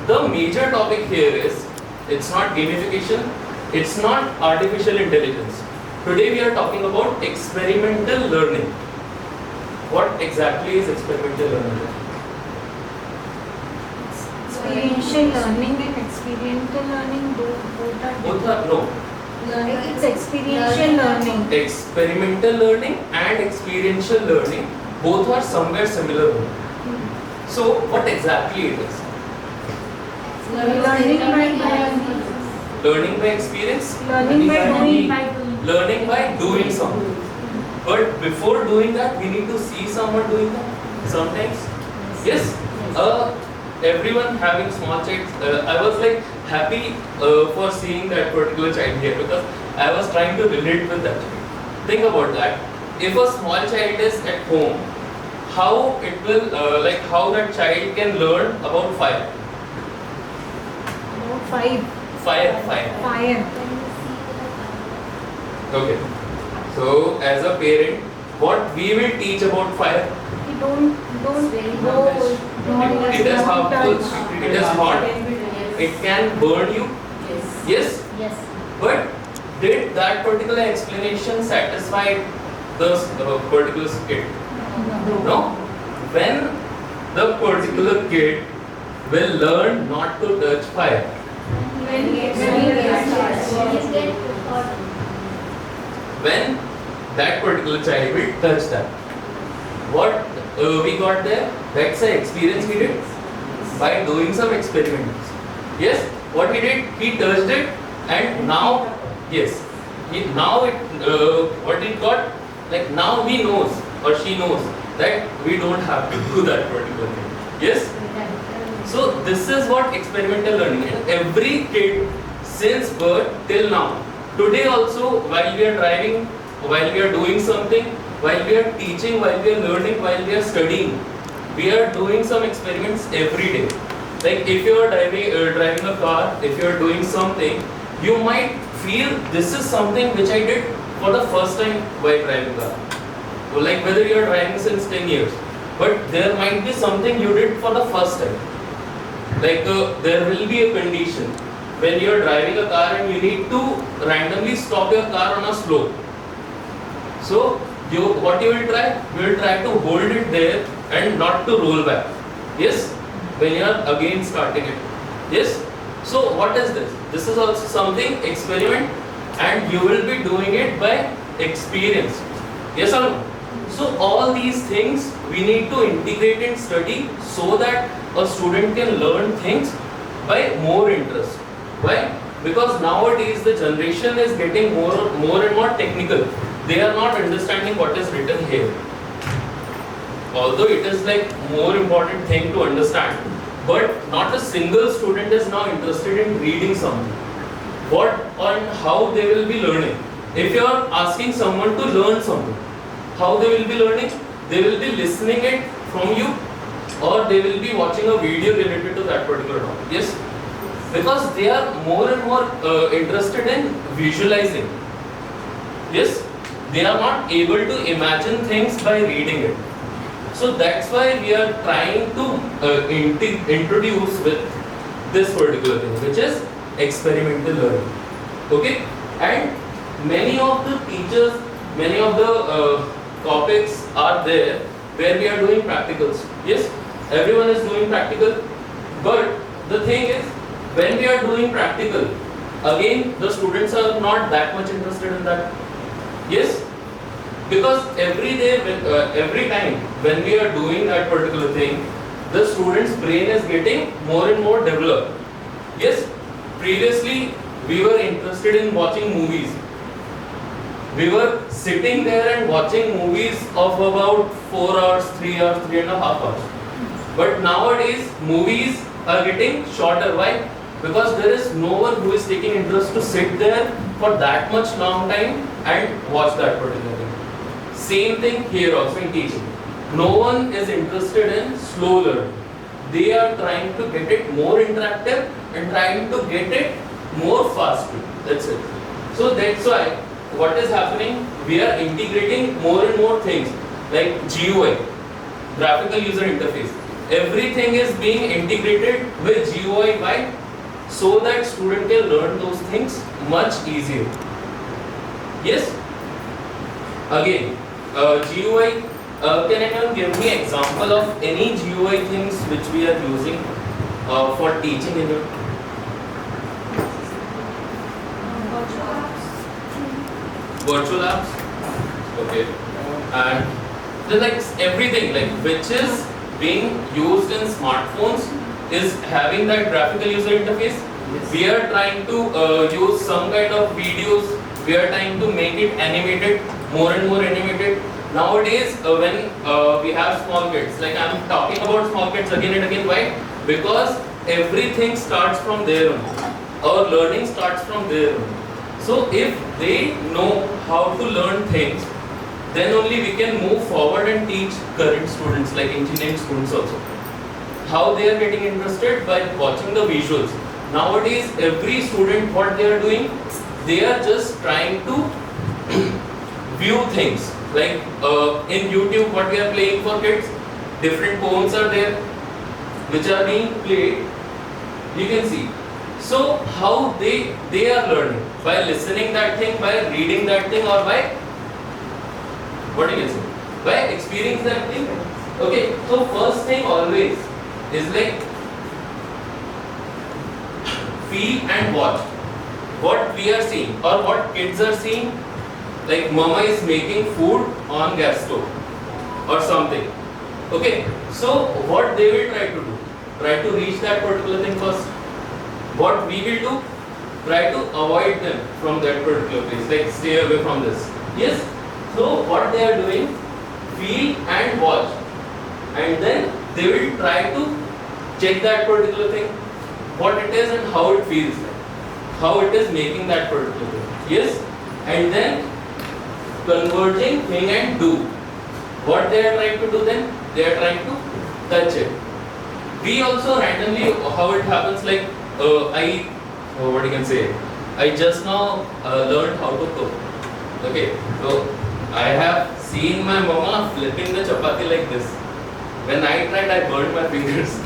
the major topic here is, it's not gamification, it's not artificial intelligence. Today we are talking about experimental learning. What exactly is experimental learning? Experiential learning and experiential learning both are No. it's experiential learning. Experimental learning and experiential learning both are somewhere similar. So what exactly it is? Learning by experience? Learning by doing something. But before doing that, we need to see someone doing that sometimes. Yes? Everyone having small child, I was like happy for seeing that particular child here because I was trying to relate with that child. Think about that. If a small child is at home, how it will, how that child can learn about fire? Fire. Okay. So as a parent, what we will teach about fire? It is harmful. It is hot. It can burn you. Yes. But did that particular explanation satisfy the particular kid? No. When the particular kid will learn not to touch fire. When that particular child will touch that. What we got there? That's an experience we did by doing some experiments. Yes, what he did, he touched it, and now, yes, what it got, like now he knows or she knows that we don't have to do that particular thing. Yes. So this is what experimental learning is. Every kid since birth till now. Today also, while we are driving, while we are doing something, while we are teaching, while we are learning, while we are studying, we are doing some experiments every day. Like if you are driving a car, if you are doing something, you might feel this is something which I did for the first time while driving a car. So like whether you are driving since 10 years, but there might be something you did for the first time. Like there will be a condition when you are driving a car and you need to randomly stop your car on a slope. So what you will try? You will try to hold it there and not to roll back. Yes? When you are again starting it. Yes? So what is this? This is also something experiment, and you will be doing it by experience. Yes or no? So all these things we need to integrate and study so that a student can learn things by more interest. Why? Because nowadays the generation is getting more and more technical. They are not understanding what is written here. Although it is like more important thing to understand, but not a single student is now interested in reading something. What and how they will be learning? If you are asking someone to learn something, how they will be learning? They will be listening it from you, or they will be watching a video related to that particular topic. Yes? Because they are more and more interested in visualizing. Yes? They are not able to imagine things by reading it. So that's why we are trying to introduce with this particular thing, which is experimental learning. Okay? And many of the teachers, many of the topics are there where we are doing practicals. Yes? Everyone is doing practical. But the thing is, when we are doing practical, again the students are not that much interested in that. Yes? Because every day, every time when we are doing that particular thing, the student's brain is getting more and more developed. Yes? Previously, we were interested in watching movies. We were sitting there and watching movies of about 4 hours, 3 hours, 3.5 hours. But nowadays, movies are getting shorter. Why? Because there is no one who is taking interest to sit there for that much long time and watch that particular thing. Same thing here also in teaching. No one is interested in slow learning. They are trying to get it more interactive and trying to get it more faster. That's it. So that's why what is happening, we are integrating more and more things like GUI, graphical user interface. everything is being integrated with GUI. Why? So that student can learn those things much easier. Yes. Again, GUI. Can anyone give me example of any GUI things which we are using for teaching in your virtual apps? Okay. And then like everything like which is being used in smartphones is having that graphical user interface. Yes. We are trying to use some kind of videos. We are trying to make it animated, more and more animated. Nowadays, when we have small kids, like I'm talking about small kids again and again. Why? Because everything starts from there only. Our learning starts from there only. So if they know how to learn things, then only we can move forward and teach current students like engineering students also. How they are getting interested? By watching the visuals. Nowadays every student, what they are doing, they are just trying to view things like in YouTube what we are playing for kids, different poems are there which are being played, you can see. So how they are learning? By listening that thing, by reading that thing, or by what do you say? By experiencing that thing. Okay, so first thing always is like feel and watch. What we are seeing or what kids are seeing, like mama is making food on gas stove or something. Okay, so what they will try to do? Try to reach that particular thing first. What we will do? Try to avoid them from that particular place, like stay away from this. Yes? So what they are doing, feel and watch, and then they will try to check that particular thing, what it is and how it feels like, how it is making that particular thing. Yes? And then converging thing and do. What they are trying to do then? They are trying to touch it. We also randomly, how it happens, like what you can say, I just now learned how to cook. Okay, so I have seen my mama flipping the chapati like this. When I tried, I burned my fingers.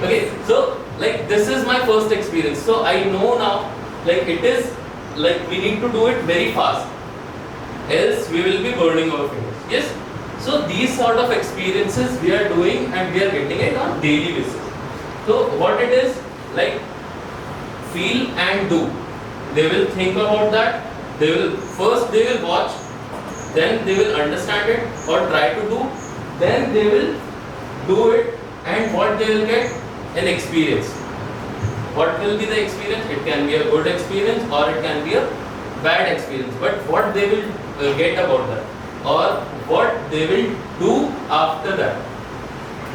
Okay, so like this is my first experience. So I know now, like it is like we need to do it very fast, else we will be burning our fingers. Yes. So these sort of experiences we are doing and we are getting it on daily basis. So what it is, like feel and do. They will think about that. They will watch, then they will understand it or try to do, then they will do it, and what they will get? An experience. What will be the experience? It can be a good experience or it can be a bad experience. But what they will get about that, or what they will do after that,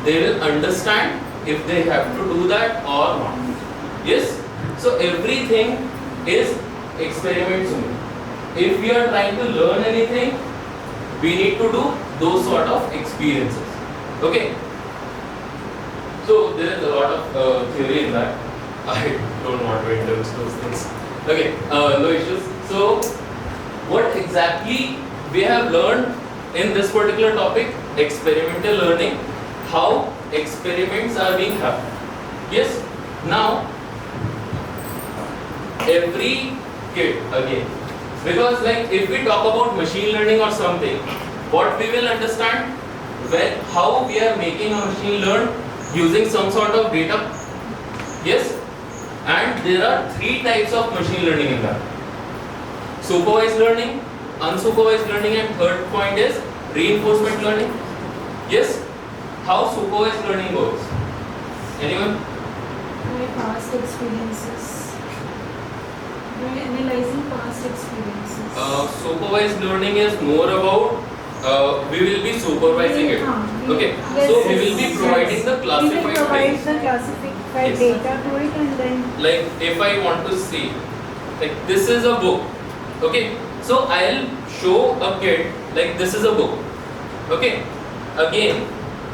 they will understand if they have to do that or not. Yes? So everything is experiments only. If we are trying to learn anything, we need to do those sort of experiences. Okay? So there is a lot of theory in that. I don't want to indulge those things. Okay, no issues. So what exactly we have learned in this particular topic, experimental learning, how experiments are being happened. Yes? Now every kid again, because like if we talk about machine learning or something, what we will understand, when how we are making a machine learn using some sort of data. Yes, and there are three types of machine learning in that: supervised learning, unsupervised learning, and third point is reinforcement learning. Yes, how supervised learning works? Anyone? By past experiences. By analyzing past experiences. Supervised learning is more about we will be supervising it. Okay, so we will be providing the classified We will provide things. the classified Yes. data to it, and then Like if I want to see, like this is a book. Okay, so I'll show a kid like this is a book. Okay, again,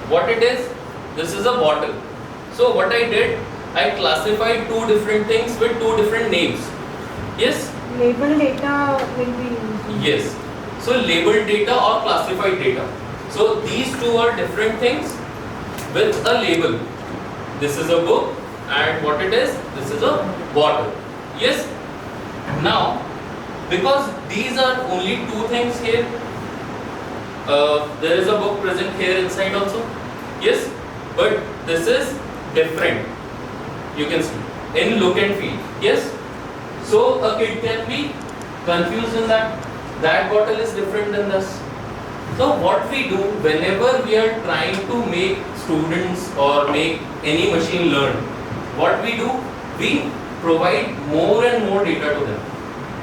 what it is? This is a bottle. So what I did, I classified two different things with two different names. Yes. label data will be used. Yes. So labeled data or classified data. So these two are different things with a label. This is a book, and what it is? This is a bottle. Yes? Now, because these are only two things here, there is a book present here inside also. Yes? But this is different. You can see in look and feel. Yes? So a kid can be confused in that. That bottle is different than this. So what we do whenever we are trying to make students or make any machine learn, what we do, we provide more and more data to them.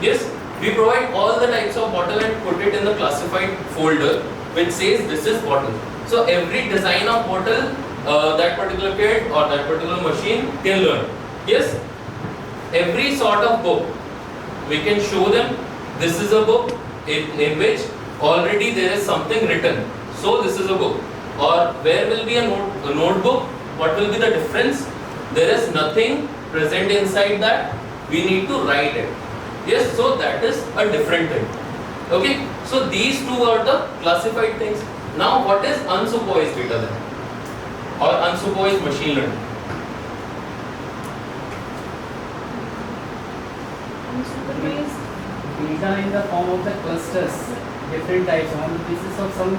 Yes, we provide all the types of bottle and put it in the classified folder which says this is bottle. So every design of bottle that particular kid or that particular machine can learn. Yes, every sort of book we can show them this is a book in which already there is something written. So this is a book. Or where will be a notebook? What will be the difference? There is nothing present inside that. We need to write it. Yes, so that is a different thing. Okay, so these two are the classified things. Now what is unsupervised data then? Or unsupervised machine learning? Unsupervised. Data in the form of the clusters, different types on the basis of some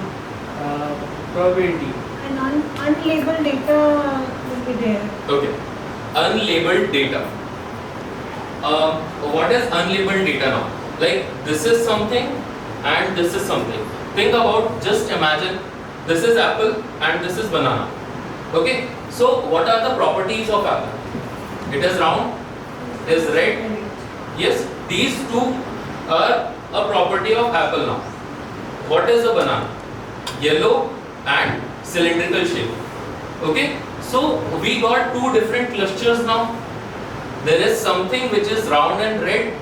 probability. And unlabeled data will be there. Okay, unlabeled data. What is unlabeled data now? Like this is something and this is something. Think about, just imagine this is apple and this is banana. Okay, so what are the properties of apple? It is round, it is red. Yes, these two are a property of apple now. What is a banana? Yellow and cylindrical shape. Okay, so we got two different clusters now. There is something which is round and red,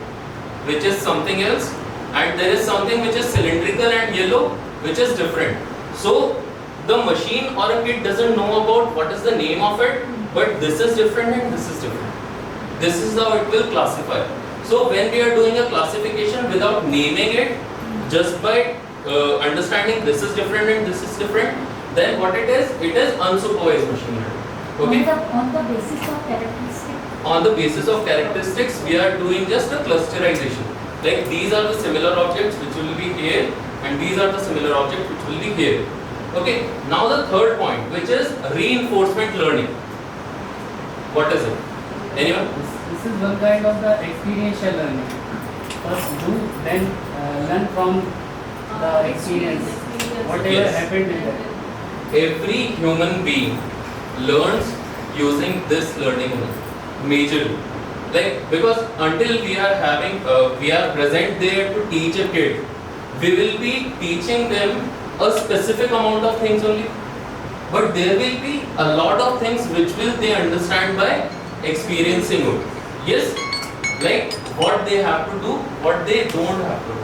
which is something else, and there is something which is cylindrical and yellow, which is different. So the machine or a kid doesn't know about what is the name of it, but this is different and this is different. This is how it will classify. So when we are doing a classification without naming it, just by understanding this is different and this is different, then what it is unsupervised machine learning. Okay? On the basis of characteristics. On the basis of characteristics, we are doing just a clusterization. Like these are the similar objects which will be here, and these are the similar objects which will be here. Okay, now the third point, which is reinforcement learning. What is it? Anyone? This is one kind of the experiential learning. First do, then learn from the experience, whatever Yes. happened in that. Every human being learns using this learning mode majorly. Like, because until we are having we are present there to teach a kid, we will be teaching them a specific amount of things only, but there will be a lot of things which will they understand by experiencing it. Yes, like what they have to do, what they don't have to do.